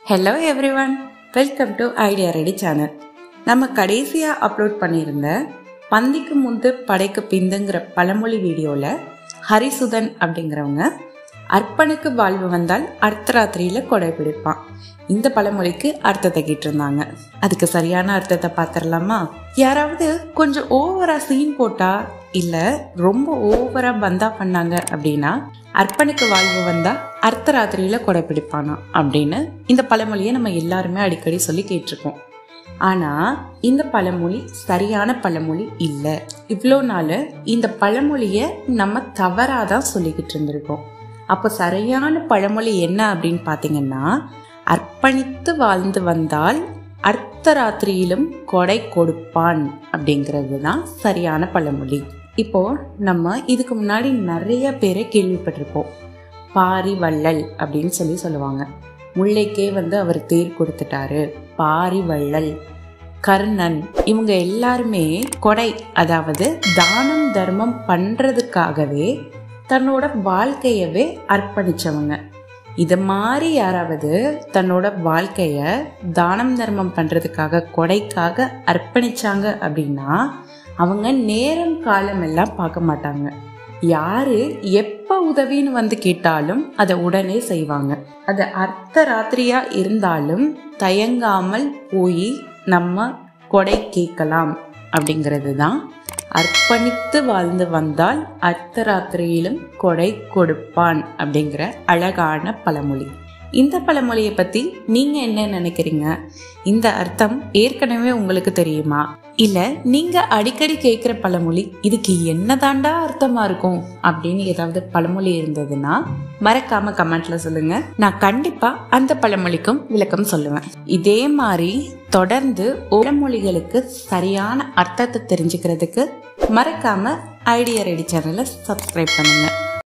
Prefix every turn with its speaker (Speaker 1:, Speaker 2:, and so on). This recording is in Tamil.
Speaker 1: Hello everyone, welcome to idea ready channel. நம்ம கடைசியாக அப்லோட் பண்ணியிருந்த பந்திக்கு முந்து படைக்கு பிந்துங்கிற பழமொழி வீடியோவில் ஹரிசுதன் அப்படிங்கிறவங்க அர்ப்பனுக்கு வாழ்வு வந்தால் அர்த்தராத்திரியில் கொடை பிடிப்பான் இந்த பழமொழிக்கு அர்த்தத்தை கேட்டிருந்தாங்க. அதுக்கு சரியான அர்த்தத்தை பார்த்துடலாமா? யாராவது கொஞ்சம் ஓவரா சீன் போட்டா இல்லை ரொம்ப ஓவரா பந்தா பண்ணாங்க அப்படின்னா அர்ப்பனுக்கு வாழ்வு வந்தா அர்த்தராத்திரியில கொடை பிடிப்பானா அப்படின்னு இந்த பழமொழியை நம்ம எல்லாருமே அடிக்கடி சொல்லி கேட்டிருக்கோம். ஆனா இந்த பழமொழி சரியான பழமொழி இல்லை. இவ்வளோ நாள் இந்த பழமொழிய நம்ம தவறாதான் சொல்லிக்கிட்டு இருந்திருக்கோம். அப்போ சரியான பழமொழி என்ன அப்படின்னு பார்த்தீங்கன்னா, அர்ப்பணித்து வாழ்ந்து வந்தால் அர்த்தராத்திரியிலும் கொடை கொடுப்பான் அப்படிங்கிறது தான் சரியான பழமொழி. இப்போ நம்ம இதுக்கு முன்னாடி நிறைய பேரை கேள்விப்பட்டிருப்போம். பாரி வள்ளல் அப்படின்னு சொல்லுவாங்க. முல்லைக்கே அவர் தேர் கொடுத்துட்டாரு, பாரி வள்ளல், கர்ணன், இவங்க எல்லாருமே கொடை, அதாவது தானம் தர்மம் பண்றதுக்காகவே தன்னோட வாழ்க்கையவே அர்ப்பணிச்சவங்க. இது மாதிரி யாராவது தன்னோட வாழ்க்கைய தானம் தர்மம் பண்றதுக்காக கொடைக்காக அர்ப்பணிச்சாங்க அப்படின்னா அவங்க நேரம் காலம் எல்லாம் பார்க்க மாட்டாங்க. யாரு எப்ப உதவின்னு கேட்டாலும் அதை உடனே செய்வாங்க. அது அர்த்தராத்திரியா இருந்தாலும் தயங்காமல் போய் நம்ம கொடை கேட்கலாம் அப்படிங்கிறது தான் அர்ப்பணித்து வாழ்ந்து வந்தால் அர்த்தராத்திரியிலும் கொடை கொடுப்பான் அப்படிங்கிற அழகான பழமொழி. இந்த பழமொழியை பத்தி நீங்க என்ன நினைக்கிறீங்க? இந்த அர்த்தம் ஏற்கனவே உங்களுக்கு தெரியுமா? இல்ல நீங்க அடிக்கடி கேட்கிற பழமொழி இதுக்கு என்னதாண்டா அர்த்தமா இருக்கும் அப்படின்னு ஏதாவது பழமொழி இருந்ததுன்னா மறக்காம கமெண்ட்ல சொல்லுங்க. நான் கண்டிப்பா அந்த பழமொழிக்கும் விளக்கம் சொல்லுவேன். இதே மாதிரி தொடர்ந்து பழமொழிகளுக்கு சரியான அர்த்தத்தை தெரிஞ்சுக்கிறதுக்கு மறக்காம ஐடியா ரெடி சேனலை சப்ஸ்கிரைப் பண்ணுங்க.